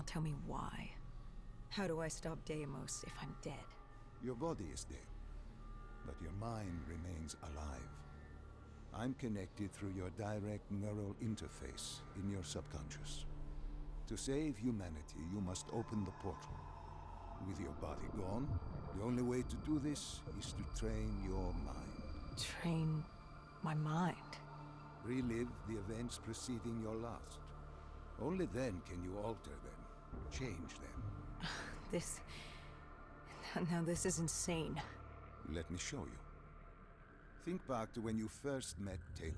Tell me why. How do I stop Deimos if I'm dead? Your body is dead, but your mind remains alive. I'm connected through your direct neural interface in your subconscious. To save humanity, you must open the portal. With your body gone, the only way to do this is to train your mind. Train my mind? Relive the events preceding your last. Only then can you alter them, change them. This... Now this is insane. Let me show you. Think back to when you first met Taylor.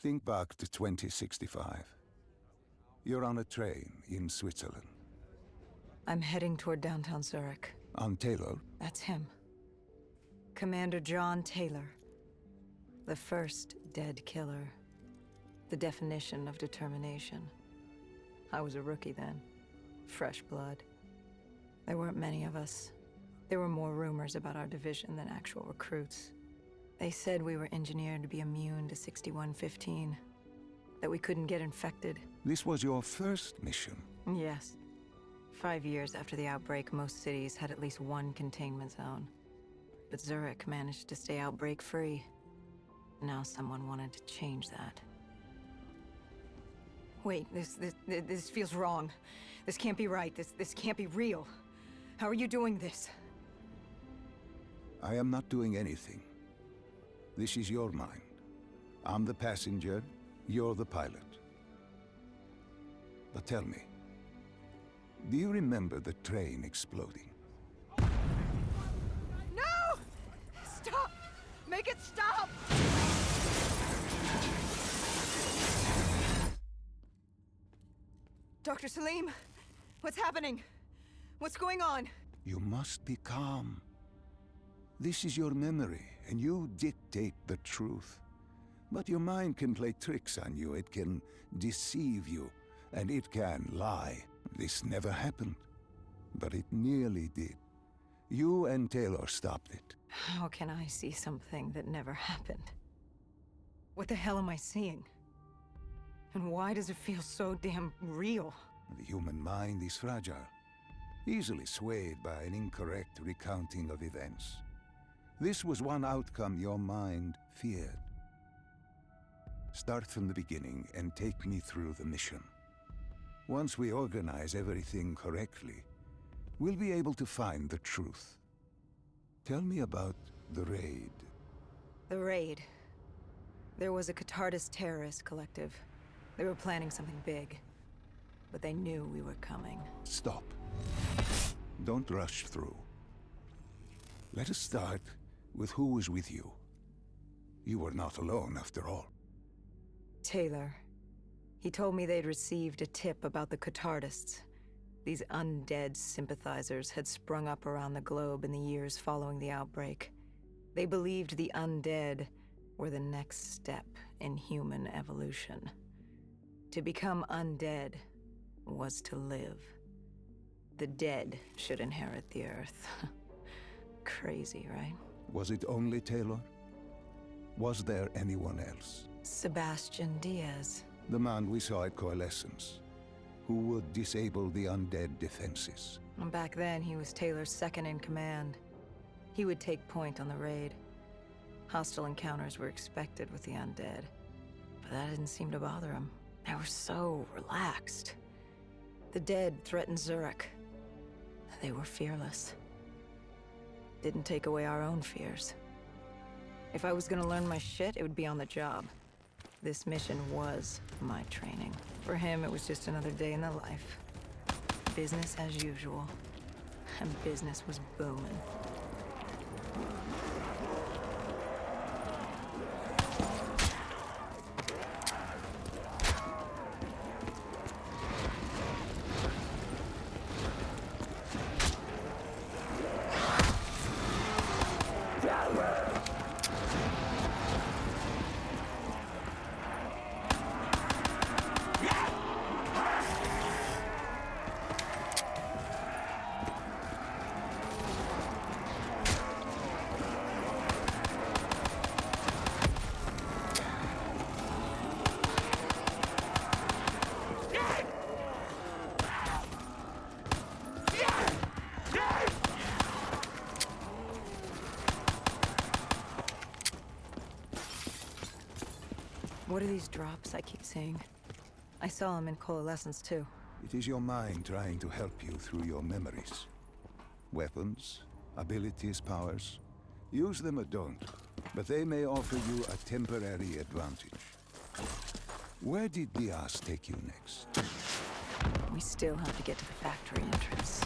Think back to 2065. You're on a train in Switzerland. I'm heading toward downtown Zurich. On Taylor? That's him. Commander John Taylor. The first dead killer. The definition of determination. I was a rookie then. Fresh blood. There weren't many of us. There were more rumors about our division than actual recruits. They said we were engineered to be immune to 6115. That we couldn't get infected. This was your first mission? Yes. 5 years after the outbreak, most cities had at least one containment zone. But Zurich managed to stay outbreak-free. Now someone wanted to change that. Wait, this feels wrong. This can't be right. This can't be real. How are you doing this? I am not doing anything. This is your mind. I'm the passenger, you're the pilot. But tell me, do you remember the train exploding? No! Stop! Make it stop! Dr. Salim, what's happening? What's going on? You must be calm. This is your memory, and you dictate the truth. But your mind can play tricks on you. It can deceive you, and it can lie. This never happened, but it nearly did. You and Taylor stopped it. How can I see something that never happened? What the hell am I seeing? And why does it feel so damn real? The human mind is fragile, easily swayed by an incorrect recounting of events. This was one outcome your mind feared. Start from the beginning and take me through the mission. Once we organize everything correctly, we'll be able to find the truth. Tell me about the raid. The raid. There was a Catardist terrorist collective. They were planning something big. But they knew we were coming. Stop. Don't rush through. Let us start with who was with you. You were not alone, after all. Taylor. He told me they'd received a tip about the Catardists. These undead sympathizers had sprung up around the globe in the years following the outbreak. They believed the undead were the next step in human evolution. To become undead was to live. The dead should inherit the Earth. Crazy, right? Was it only Taylor? Was there anyone else? Sebastian Diaz. The man we saw at Coalescence, who would disable the undead defenses. And back then, he was Taylor's second in command. He would take point on the raid. Hostile encounters were expected with the undead. But that didn't seem to bother him. They were so relaxed. The dead threatened Zurich. They were fearless. Didn't take away our own fears. If I was gonna learn my shit, it would be on the job. This mission was my training. For him, it was just another day in the life. Business as usual. And business was booming. What are these drops I keep seeing? I saw them in Coalescence too. It is your mind trying to help you through your memories. Weapons, abilities, powers. Use them or don't, but they may offer you a temporary advantage. Where did Diaz take you next? We still have to get to the factory entrance.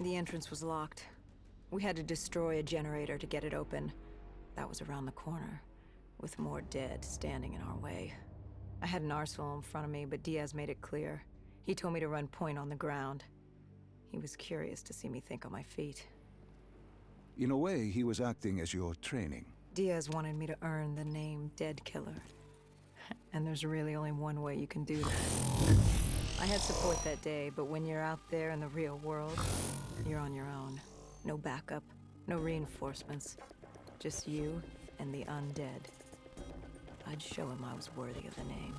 The entrance was locked. We had to destroy a generator to get it open. That was around the corner, with more dead standing in our way. I had an arsenal in front of me, but Diaz made it clear. He told me to run point on the ground. He was curious to see me think on my feet. In a way, he was acting as your training. Diaz wanted me to earn the name Dead Killer. And there's really only one way you can do that. I had support that day, but when you're out there in the real world, you're on your own. No backup, no reinforcements. Just you and the undead. I'd show him I was worthy of the name.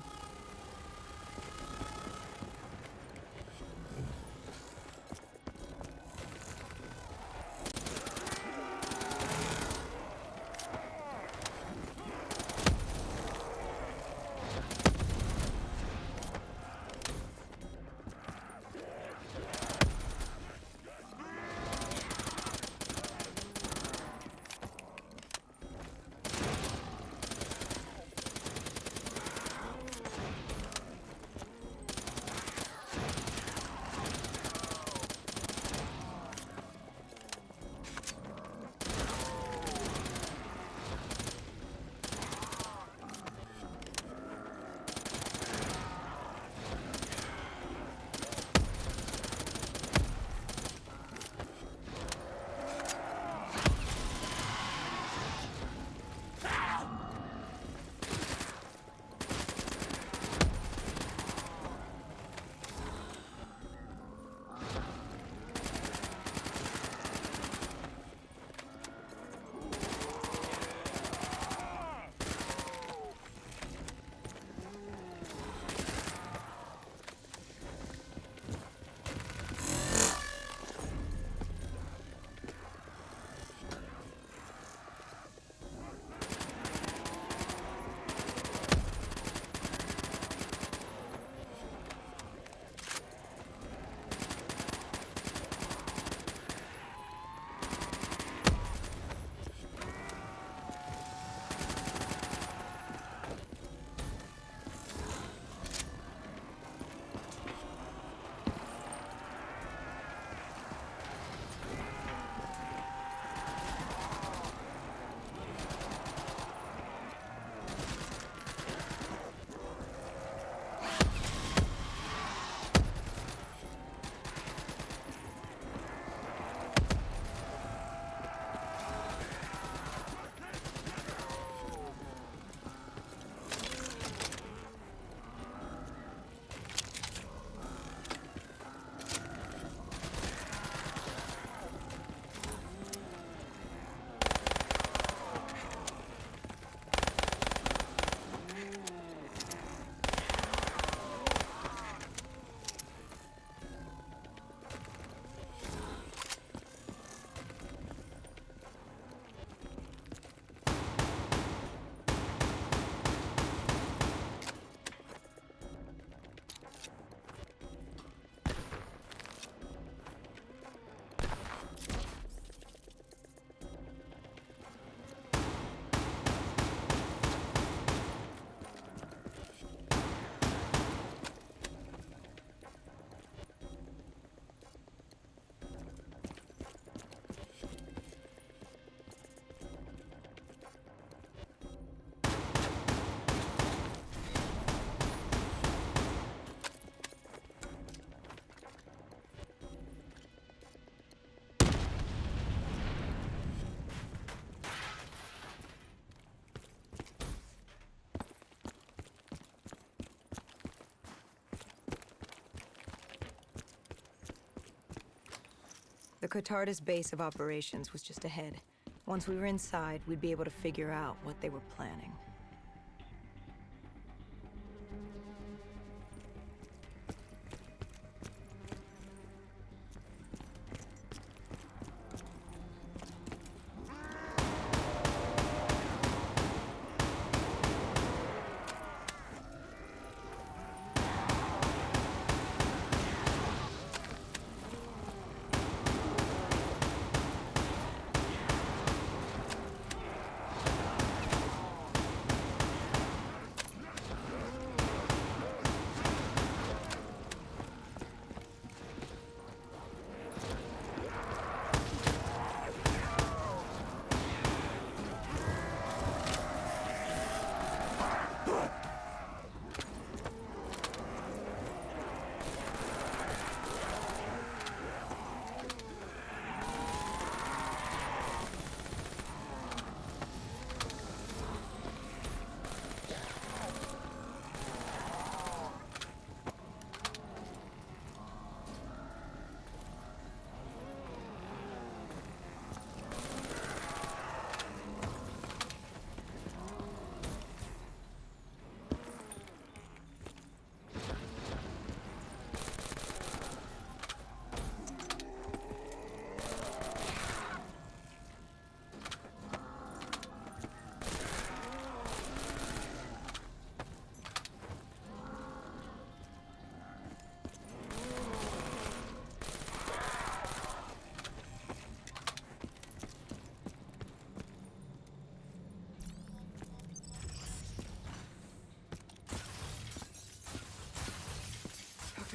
The Cotardis base of operations was just ahead. Once we were inside, we'd be able to figure out what they were planning.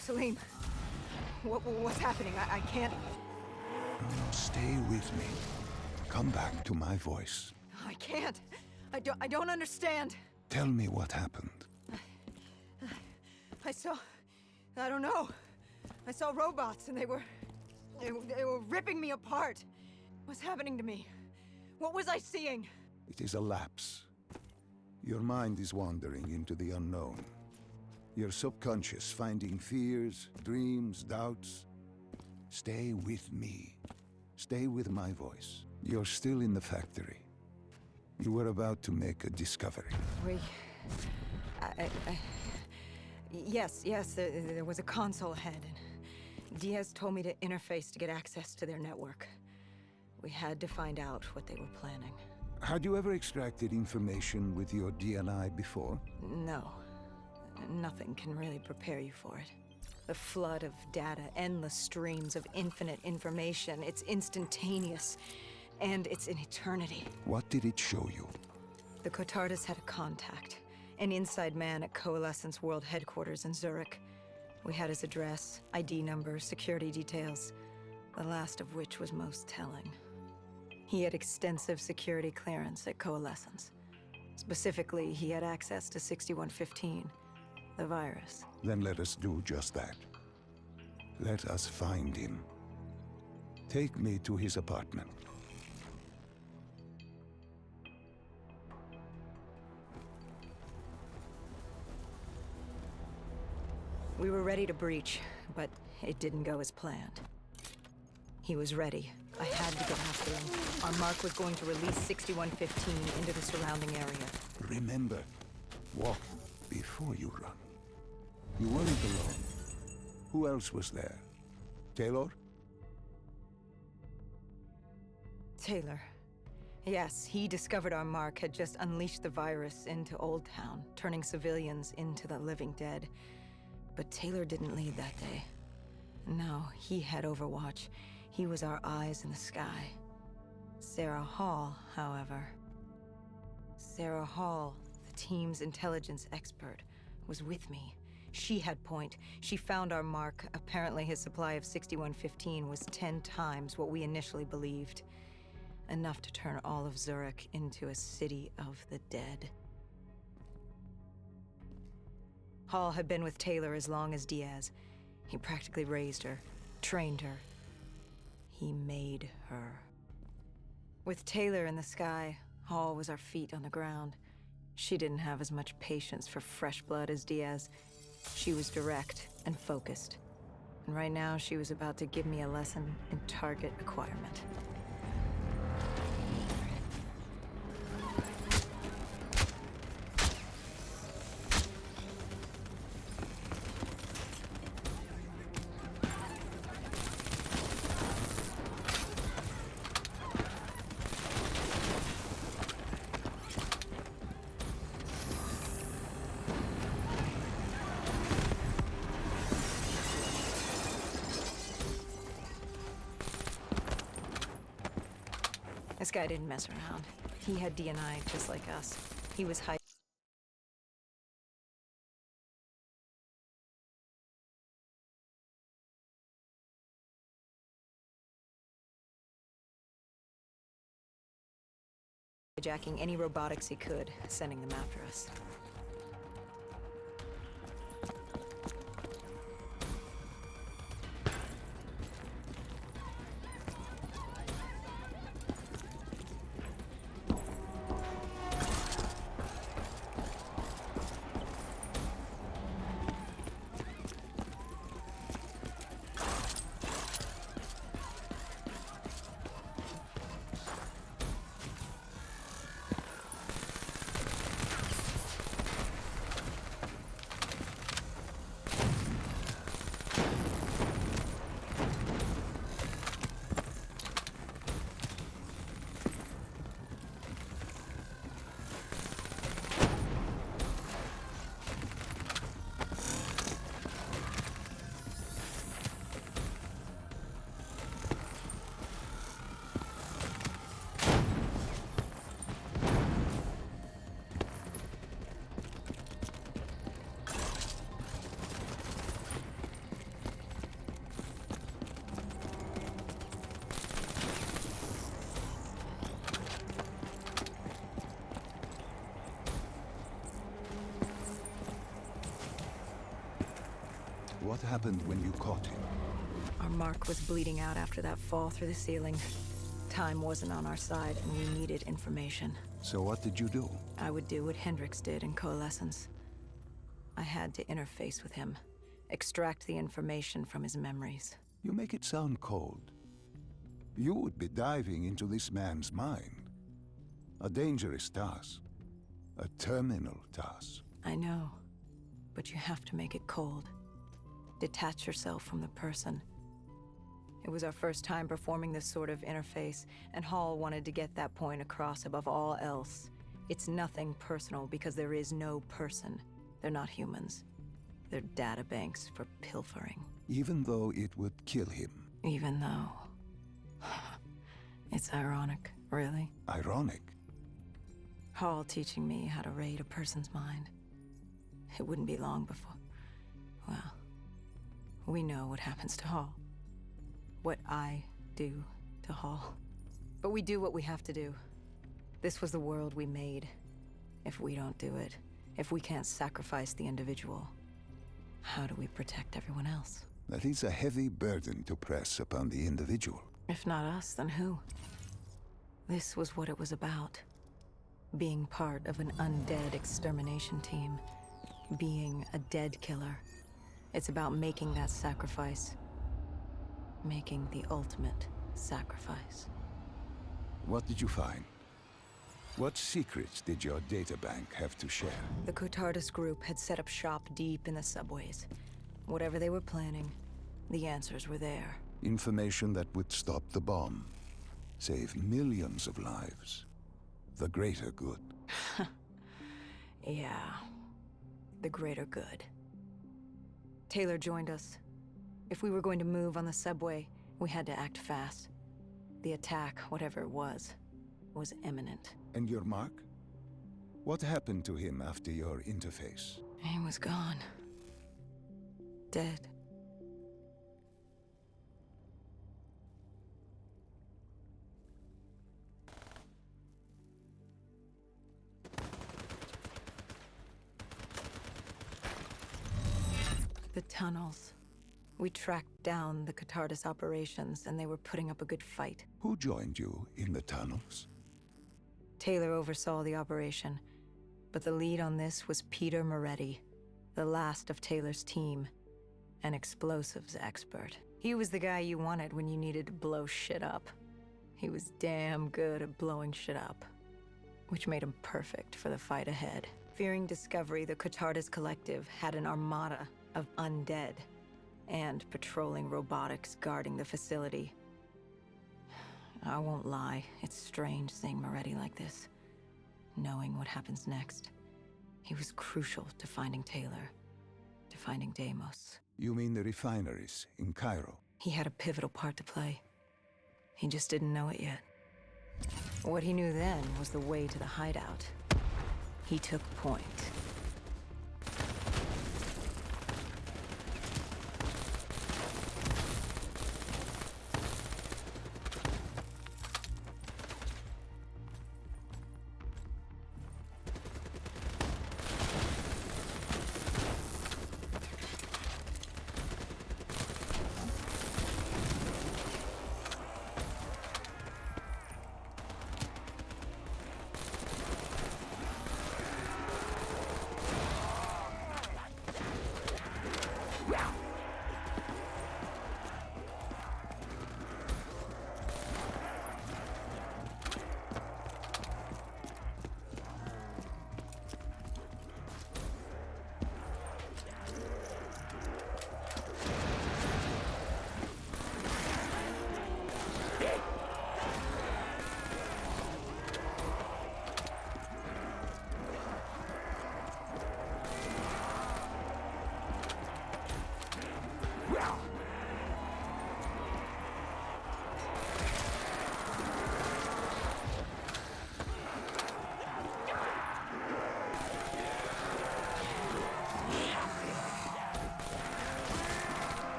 Salim, what's happening? I can't... Stay with me. Come back to my voice. I can't. I don't understand. Tell me what happened. I don't know. I saw robots and they were ripping me apart. What's happening to me? What was I seeing? It is a lapse. Your mind is wandering into the unknown. Your subconscious finding fears, dreams, doubts. Stay with me. Stay with my voice. You're still in the factory. You were about to make a discovery. Yes, there was a console ahead, and Diaz told me to interface to get access to their network. We had to find out what they were planning. Had you ever extracted information with your DNI before? No. Nothing can really prepare you for it. The flood of data, endless streams of infinite information, it's instantaneous, and it's an eternity. What did it show you? The Cotardis had a contact, an inside man at Coalescence World Headquarters in Zurich. We had his address, ID number, security details, the last of which was most telling. He had extensive security clearance at Coalescence. Specifically, he had access to 6115. The virus. Then let us do just that. Let us find him. Take me to his apartment. We were ready to breach, but it didn't go as planned. He was ready. I had to get after him. Our mark was going to release 6115 into the surrounding area. Remember, walk before you run. You weren't alone. Who else was there? Taylor? Taylor. Yes, he discovered our mark had just unleashed the virus into Old Town, turning civilians into the living dead. But Taylor didn't lead that day. No, he had Overwatch. He was our eyes in the sky. Sarah Hall, however. Sarah Hall, the team's intelligence expert, was with me. She had point. She found our mark. Apparently his supply of 6115 was 10 times what we initially believed. Enough to turn all of Zurich into a city of the dead. Hall had been with Taylor as long as Diaz. He practically raised her, trained her. He made her. With Taylor in the sky, Hall was our feet on the ground. She didn't have as much patience for fresh blood as Diaz. She was direct and focused. And right now, she was about to give me a lesson in target acquirement. This guy didn't mess around. He had DNI just like us. He was hijacking any robotics he could, sending them after us. What happened when you caught him? Our mark was bleeding out after that fall through the ceiling. Time wasn't on our side, and we needed information. So what did you do? I would do what Hendricks did in Coalescence. I had to interface with him, extract the information from his memories. You make it sound cold. You would be diving into this man's mind. A dangerous task. A terminal task. I know, but you have to make it cold. Detach yourself from the person. It was our first time performing this sort of interface, and Hall wanted to get that point across above all else. It's nothing personal because there is no person. They're not humans. They're data banks for pilfering. Even though it would kill him. Even though... It's ironic, really. Ironic? Hall teaching me how to raid a person's mind. It wouldn't be long before... Well, we know what happens to Hall. What I do to Hall. But we do what we have to do. This was the world we made. If we don't do it, if we can't sacrifice the individual, how do we protect everyone else? That is a heavy burden to press upon the individual. If not us, then who? This was what it was about. Being part of an undead extermination team. Being a dead killer. It's about making that sacrifice. Making the ultimate sacrifice. What did you find? What secrets did your databank have to share? The Cotardus group had set up shop deep in the subways. Whatever they were planning, the answers were there. Information that would stop the bomb. Save millions of lives. The greater good. Yeah. The greater good. Taylor joined us. If we were going to move on the subway, we had to act fast. The attack, whatever it was imminent. And your mark? What happened to him after your interface? He was gone. Dead. The tunnels. We tracked down the Cotardus operations, and they were putting up a good fight. Who joined you in the tunnels? Taylor oversaw the operation, but the lead on this was Peter Moretti, the last of Taylor's team. an explosives expert. He was the guy you wanted when you needed to blow shit up. He was damn good at blowing shit up, which made him perfect for the fight ahead. Fearing discovery, the Catardus Collective had an armada of undead and patrolling robotics guarding the facility. I won't lie, it's strange seeing Moretti like this, knowing what happens next. He was crucial to finding Taylor, to finding Deimos. You mean the refineries in Cairo? He had a pivotal part to play. He just didn't know it yet. What he knew then was the way to the hideout. He took point.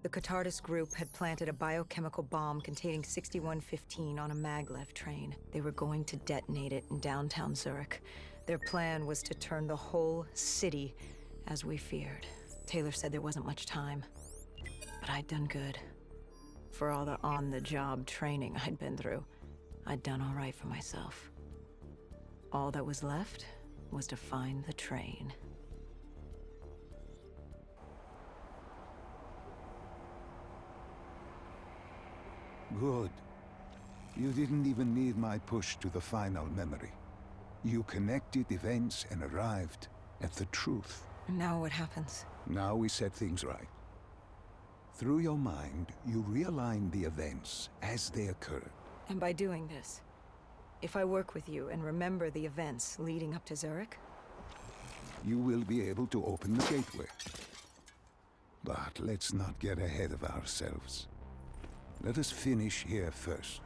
The Catardus group had planted a biochemical bomb containing 6115 on a maglev train. They were going to detonate it in downtown Zurich. Their plan was to turn the whole city as we feared. Taylor said there wasn't much time, but I'd done good. For all the on-the-job training I'd been through, I'd done all right for myself. All that was left was to find the train. Good. You didn't even need my push to the final memory. You connected events and arrived at the truth. And now what happens? Now we set things right. Through your mind, you realign the events as they occurred. And by doing this, if I work with you and remember the events leading up to Zurich, you will be able to open the gateway. But let's not get ahead of ourselves. Let us finish here first.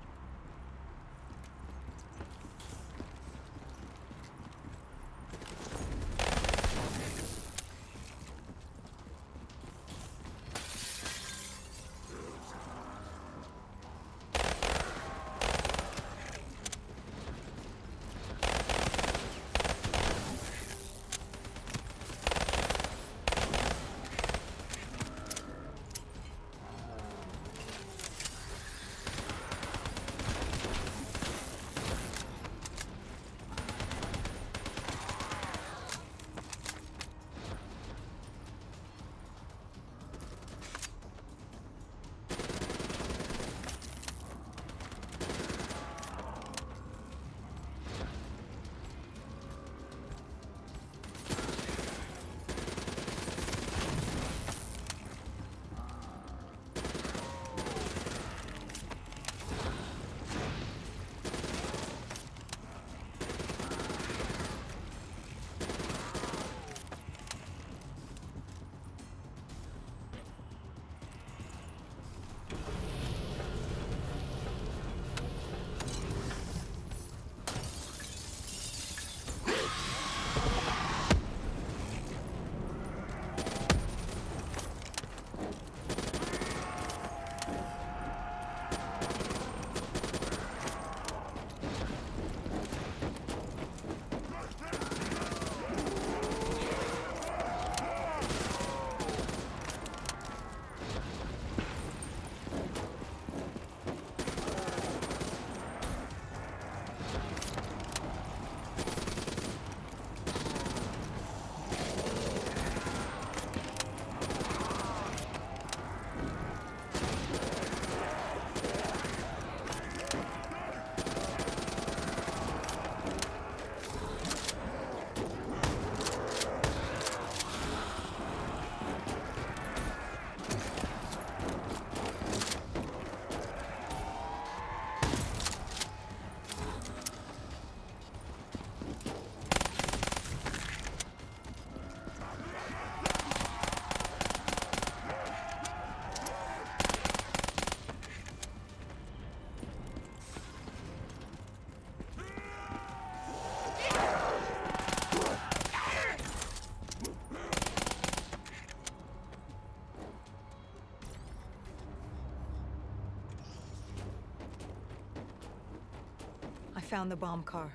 Found the bomb car.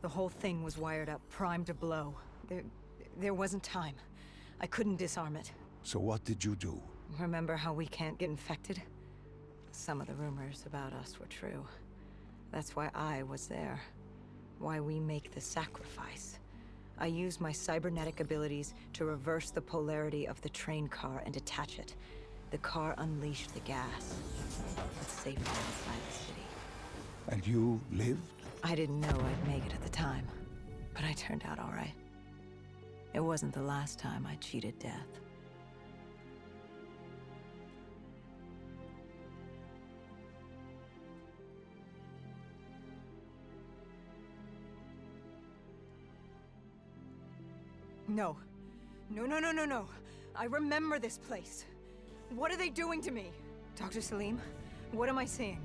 The whole thing was wired up, primed to blow. There wasn't time. I couldn't disarm it. So what did you do? Remember how we can't get infected? Some of the rumors about us were true. That's why I was there. Why we make the sacrifice. I used my cybernetic abilities to reverse the polarity of the train car and detach it. The car unleashed the gas. It's safe inside the city. And you lived? I didn't know I'd make it at the time, but I turned out all right. It wasn't the last time I cheated death. No. No. I remember this place. What are they doing to me? Dr. Salim, what am I seeing?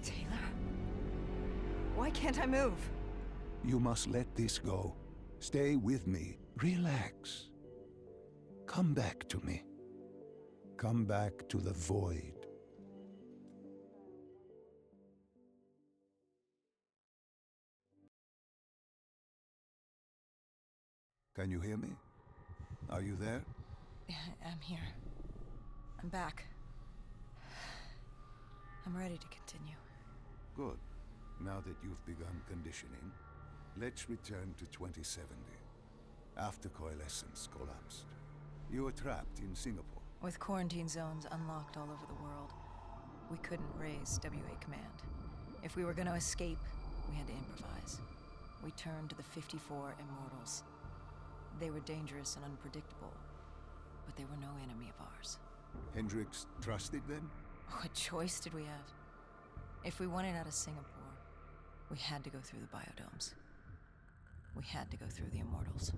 Taylor? Why can't I move? You must let this go. Stay with me. Relax. Come back to me. Come back to the void. Can you hear me? Are you there? I'm here. I'm back. I'm ready to continue. Good. Now that you've begun conditioning, let's return to 2070. After Coalescence collapsed. You were trapped in Singapore. With quarantine zones unlocked all over the world, we couldn't raise WA command. If we were going to escape, we had to improvise. We turned to the 54 Immortals. They were dangerous and unpredictable, but they were no enemy of ours. Hendricks trusted them? What choice did we have? If we wanted out of Singapore, we had to go through the biodomes. We had to go through the Immortals.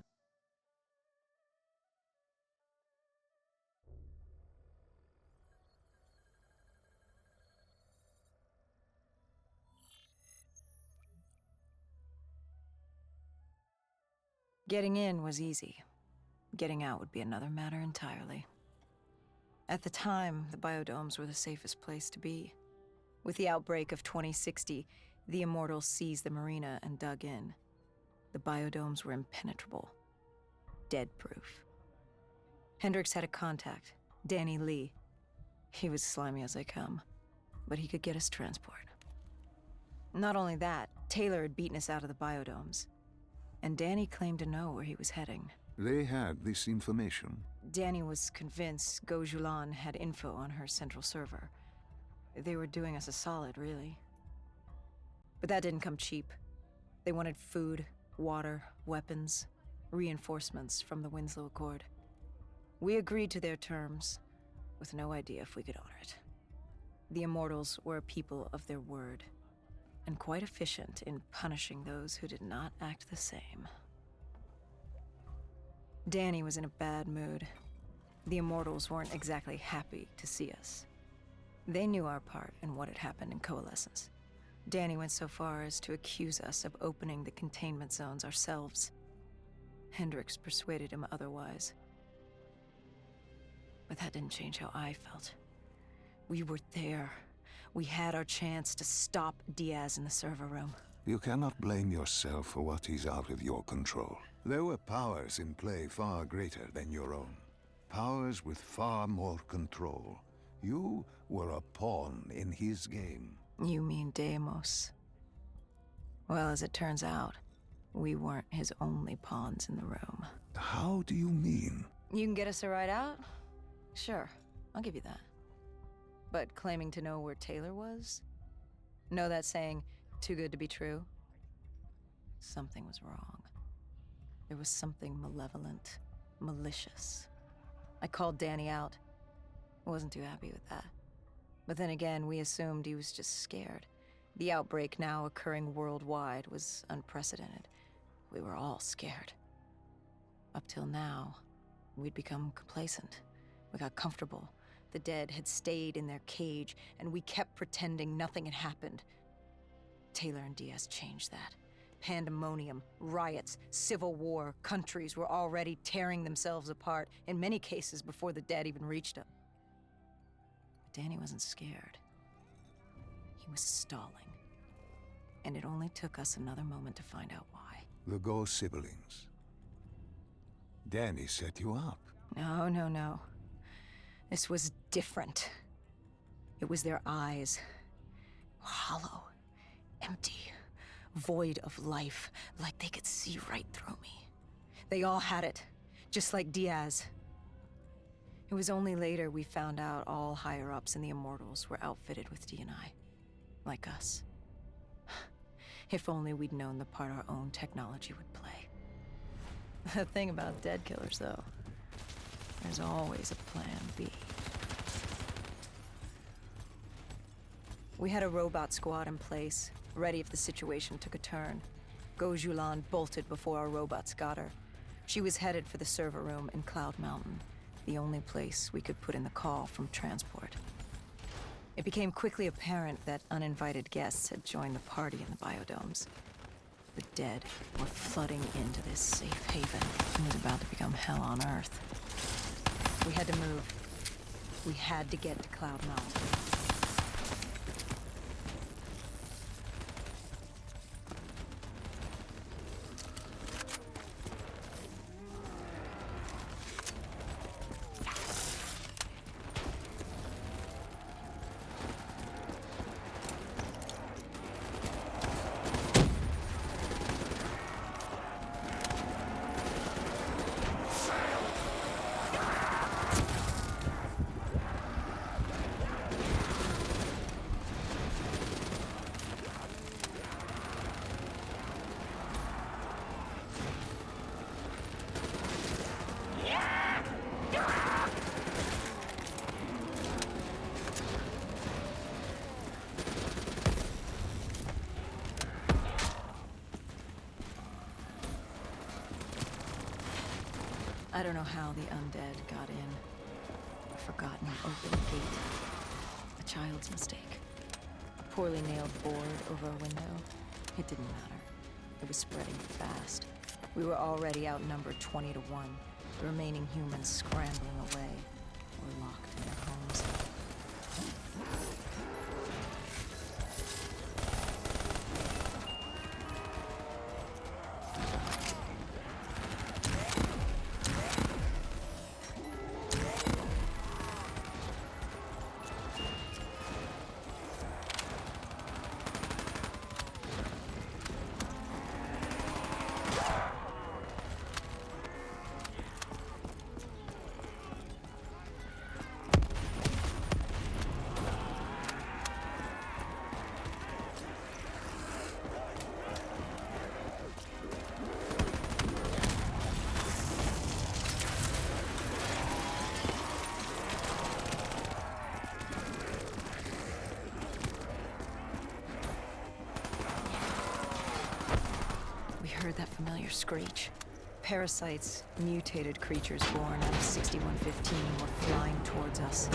Getting in was easy. Getting out would be another matter entirely. At the time, the biodomes were the safest place to be. With the outbreak of 2060, the Immortals seized the marina and dug in. The biodomes were impenetrable. Dead-proof. Hendricks had a contact, Danny Lee. He was slimy as they come, but he could get us transport. Not only that, Taylor had beaten us out of the biodomes. And Danny claimed to know where he was heading. They had this information. Danny was convinced Gojulan had info on her central server. They were doing us a solid, really. But that didn't come cheap. They wanted food, water, weapons, reinforcements from the Winslow Accord. We agreed to their terms, with no idea if we could honor it. The Immortals were a people of their word, and quite efficient in punishing those who did not act the same. Danny was in a bad mood. The Immortals weren't exactly happy to see us. They knew our part in what had happened in Coalescence. Danny went so far as to accuse us of opening the containment zones ourselves. Hendricks persuaded him otherwise. But that didn't change how I felt. We were there. We had our chance to stop Diaz in the server room. You cannot blame yourself for what is out of your control. There were powers in play far greater than your own. Powers with far more control. You were a pawn in his game. You mean Deimos? Well, as it turns out, we weren't his only pawns in the room. How do you mean? You can get us a ride out? Sure, I'll give you that. But claiming to know where Taylor was? Know that saying, too good to be true? Something was wrong. There was something malevolent, malicious. I called Danny out. I wasn't too happy with that. But then again, we assumed he was just scared. The outbreak now occurring worldwide was unprecedented. We were all scared. Up till now, we'd become complacent. We got comfortable. The dead had stayed in their cage, and we kept pretending nothing had happened. Taylor and Diaz changed that. Pandemonium, riots, civil war, countries were already tearing themselves apart, in many cases before the dead even reached them. But Danny wasn't scared. He was stalling. And it only took us another moment to find out why. The Ghost siblings. Danny set you up. No. This was different. It was their eyes. Hollow. Empty. Void of life. Like they could see right through me. They all had it. Just like Diaz. It was only later we found out all higher-ups in the Immortals were outfitted with D&I. Like us. If only we'd known the part our own technology would play. The thing about dead killers, though, there's always a plan B. We had a robot squad in place, ready if the situation took a turn. Gojulan bolted before our robots got her. She was headed for the server room in Cloud Mountain, the only place we could put in the call from transport. It became quickly apparent that uninvited guests had joined the party in the biodomes. The dead were flooding into this safe haven and was about to become hell on Earth. We had to move. We had to get to Cloud Mountain. I don't know how the undead got in. A forgotten open gate. A child's mistake. A poorly nailed board over a window. It didn't matter. It was spreading fast. We were already outnumbered 20 to 1. The remaining humans scrambling away or locked in their homes. Heard that familiar screech. Parasites, mutated creatures born out of 6115 were flying towards us.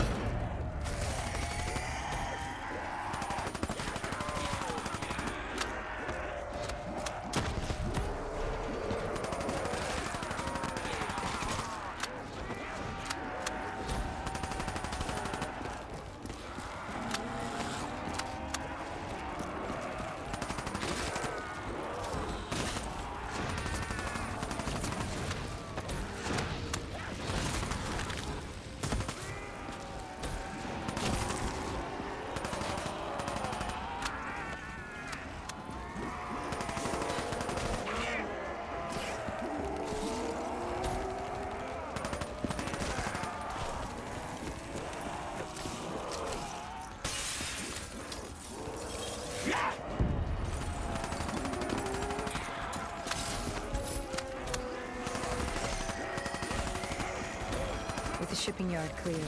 With the shipping yard cleared,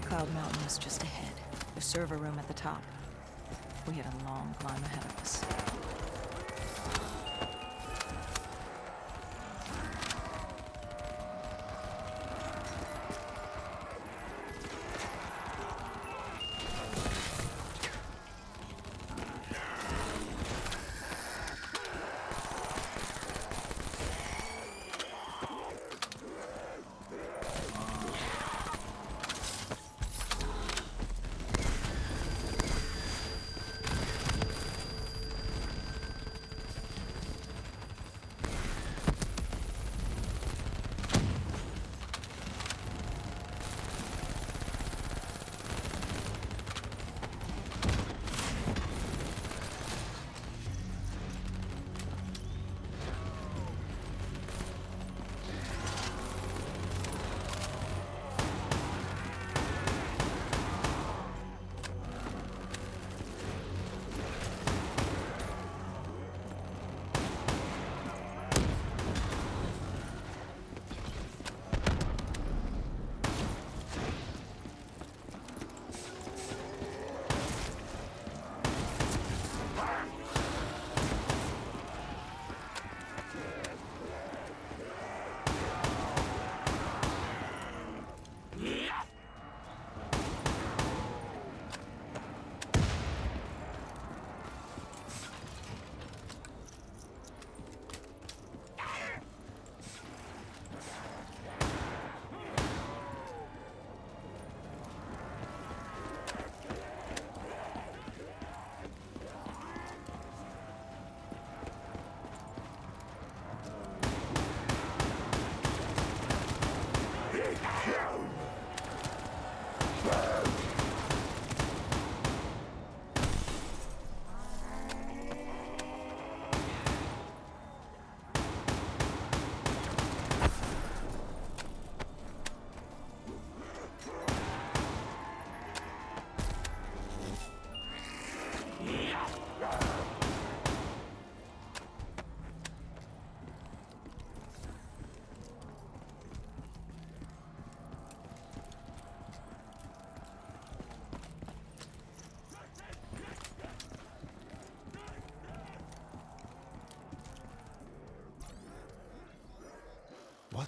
Cloud Mountain was just ahead. The server room at the top. We had a long climb ahead of us.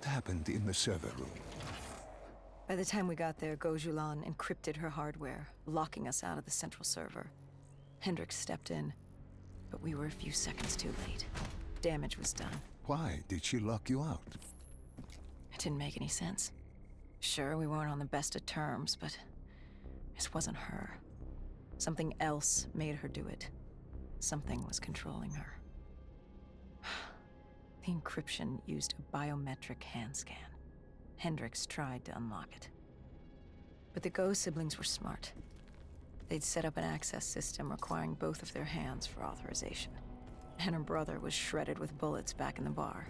What happened in the server room? By the time we got there, Gojulan encrypted her hardware, locking us out of the central server. Hendricks stepped in, but we were a few seconds too late. Damage was done. Why did she lock you out? It didn't make any sense. Sure, we weren't on the best of terms, but this wasn't her. Something else made her do it. Something was controlling her. The encryption used a biometric hand scan. Hendricks tried to unlock it. But the Go siblings were smart. They'd set up an access system requiring both of their hands for authorization. And her brother was shredded with bullets back in the bar.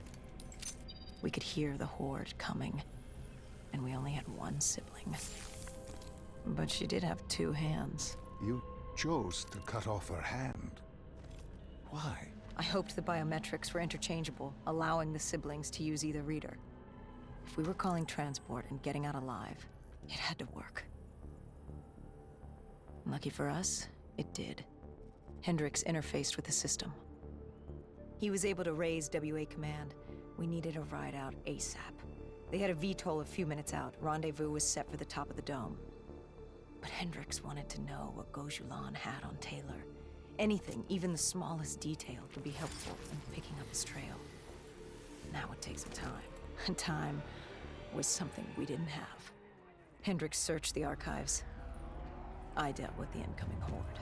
We could hear the horde coming, and we only had one sibling. But she did have two hands. You chose to cut off her hand. Why? I hoped the biometrics were interchangeable, allowing the siblings to use either reader. If we were calling transport and getting out alive, it had to work. Lucky for us, it did. Hendricks interfaced with the system. He was able to raise WA command. We needed a ride out ASAP. They had a VTOL a few minutes out. Rendezvous was set for the top of the dome. But Hendricks wanted to know what Gojulan had on Taylor. Anything, even the smallest detail, would be helpful in picking up his trail. That would take some time. And time was something we didn't have. Hendricks searched the archives. I dealt with the incoming horde.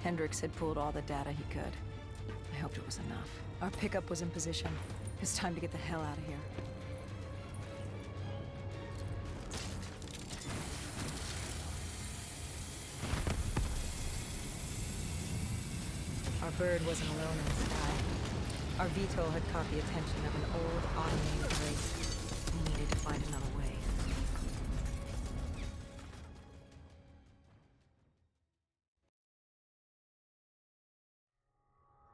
Hendricks had pulled all the data he could. I hoped it was enough. Our pickup was in position. It's time to get the hell out of here. Our bird wasn't alone in the sky. Our VTOL had caught the attention of an old, automated race. We needed to find another way.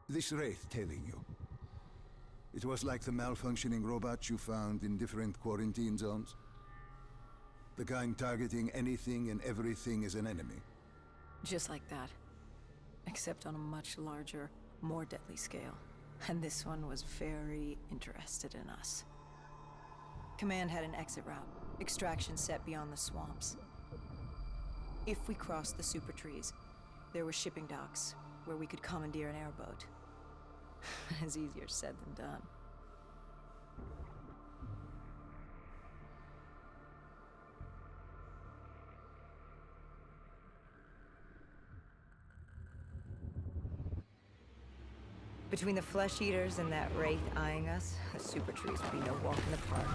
This wraith tailing you. It was like the malfunctioning robots you found in different quarantine zones. The kind targeting anything and everything as an enemy. Just like that. except on a much larger, more deadly scale. And this one was very interested in us. Command had an exit route, extraction set beyond the swamps. If we crossed the super trees, there were shipping docks where we could commandeer an airboat. It's easier said than done. Between the flesh eaters and that wraith eyeing us, the super trees would be no walk in the park.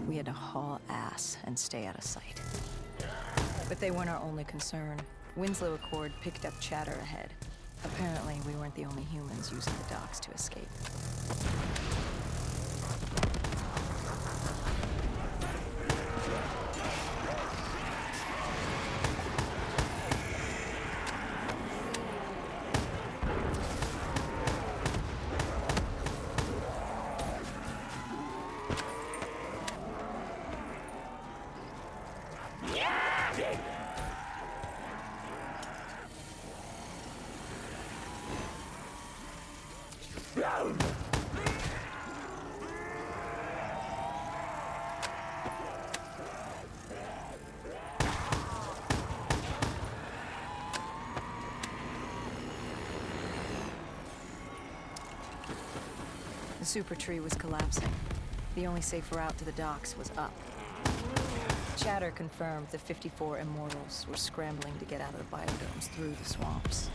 We had to haul ass and stay out of sight. But they weren't our only concern. Winslow Accord picked up chatter ahead. Apparently, we weren't the only humans using the docks to escape. The super tree was collapsing. The only safe route to the docks was up. Chatter confirmed the 54 Immortals were scrambling to get out of the biodomes through the swamps.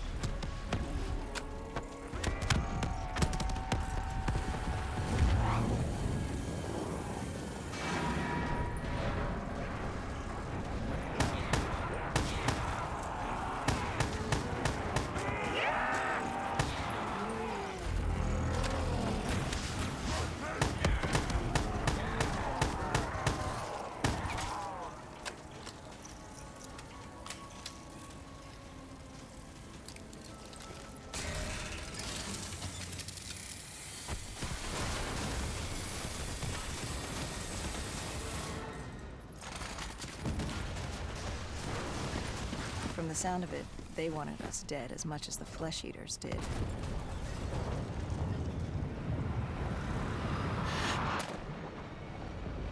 From the sound of it, they wanted us dead as much as the flesh eaters did.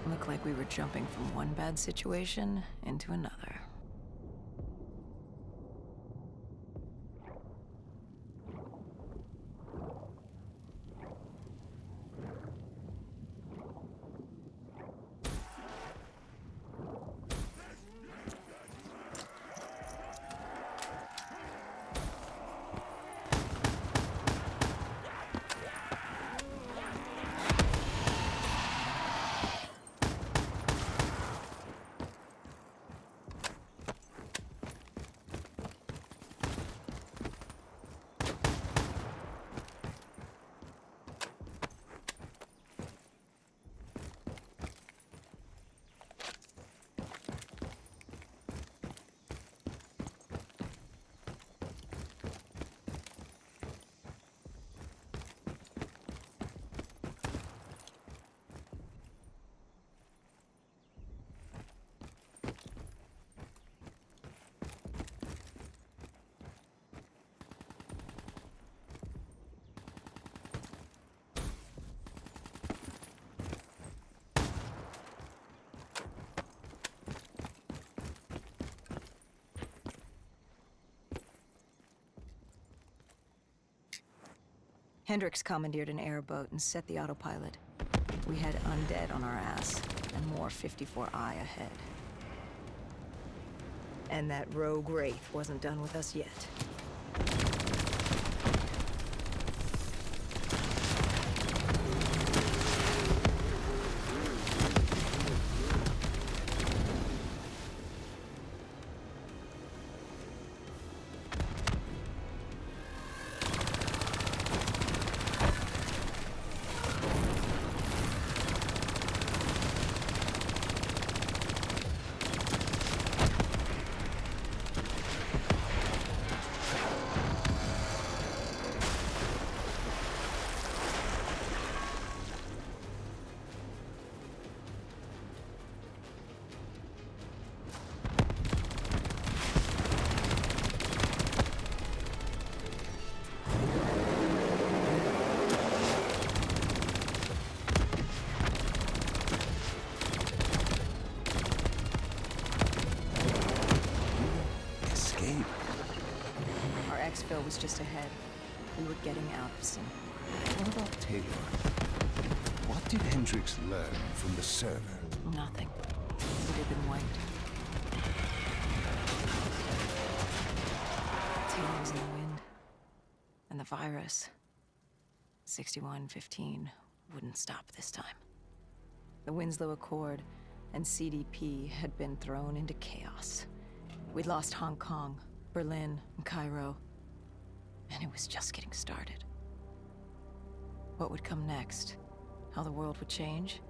Looked like we were jumping from one bad situation into another. Hendricks commandeered an airboat and set the autopilot. We had undead on our ass, and more 54I ahead. And that rogue wraith wasn't done with us yet. Citadel was just ahead. We were getting out of sync. What about Taylor? What did Hendricks learn from the server? Nothing. It had been wiped. Taylor was in the wind. And the virus, 6115, wouldn't stop this time. The Winslow Accord and CDP had been thrown into chaos. We'd lost Hong Kong, Berlin, and Cairo. And it was just getting started. What would come next? How the world would change?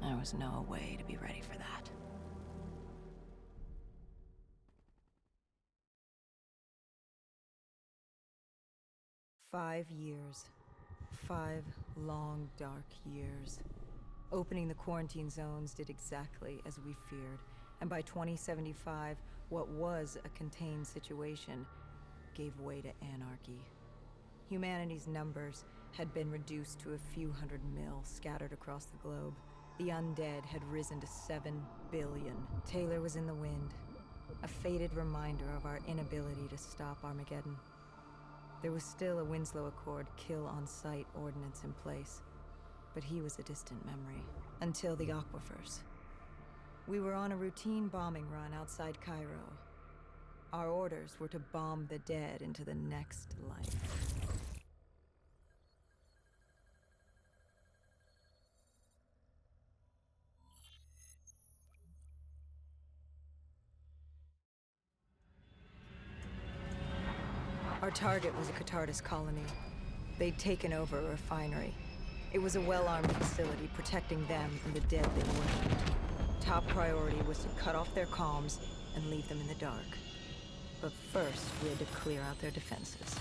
There was no way to be ready for that. Years. 5 long, dark years. Opening the quarantine zones did exactly as we feared, and by 2075, what was a contained situation gave way to anarchy. Humanity's numbers had been reduced to a few hundred mil scattered across the globe. The undead had risen to 7 billion. Taylor was in the wind, a faded reminder of our inability to stop Armageddon. There was still a Winslow Accord kill-on-sight ordinance in place, but he was a distant memory, until the aquifers. We were on a routine bombing run outside Cairo. Our orders were to bomb the dead into the next life. Our target was a Catardus colony. They'd taken over a refinery. It was a well-armed facility protecting them and the dead they worshipped. Top priority was to cut off their comms and leave them in the dark. But first, we had to clear out their defenses.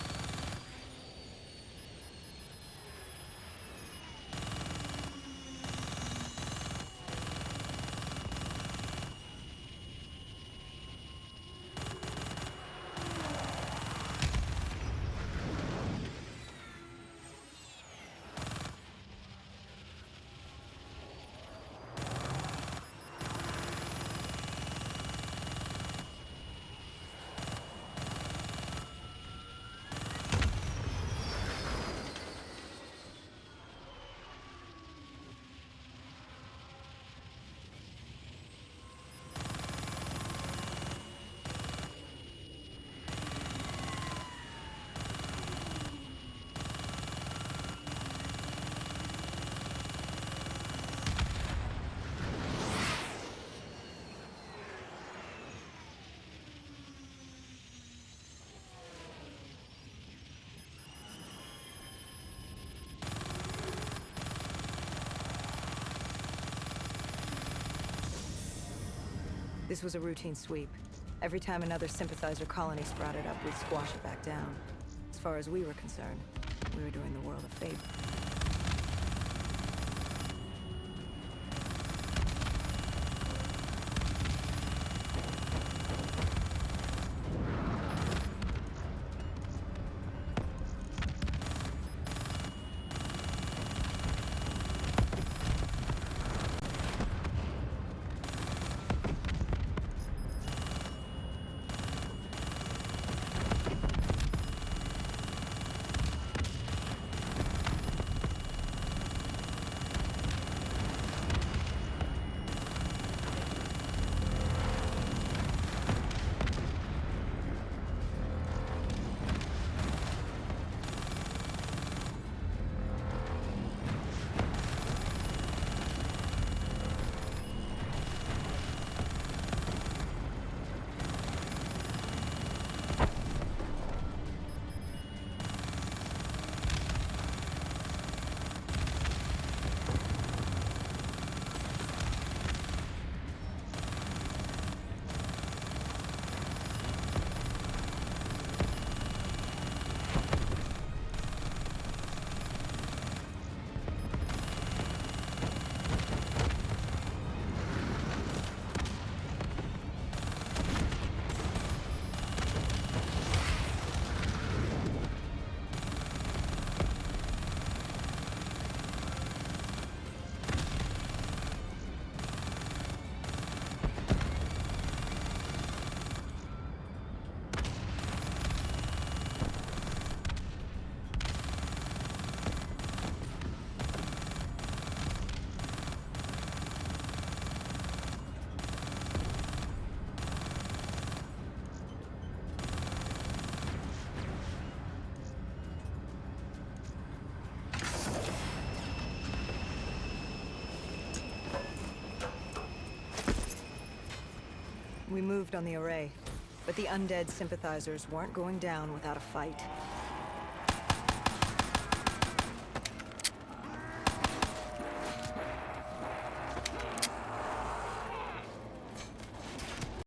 This was a routine sweep. Every time another sympathizer colony sprouted up, we'd squash it back down. As far as we were concerned, we were doing the world a favor. We moved on the array, but the undead sympathizers weren't going down without a fight.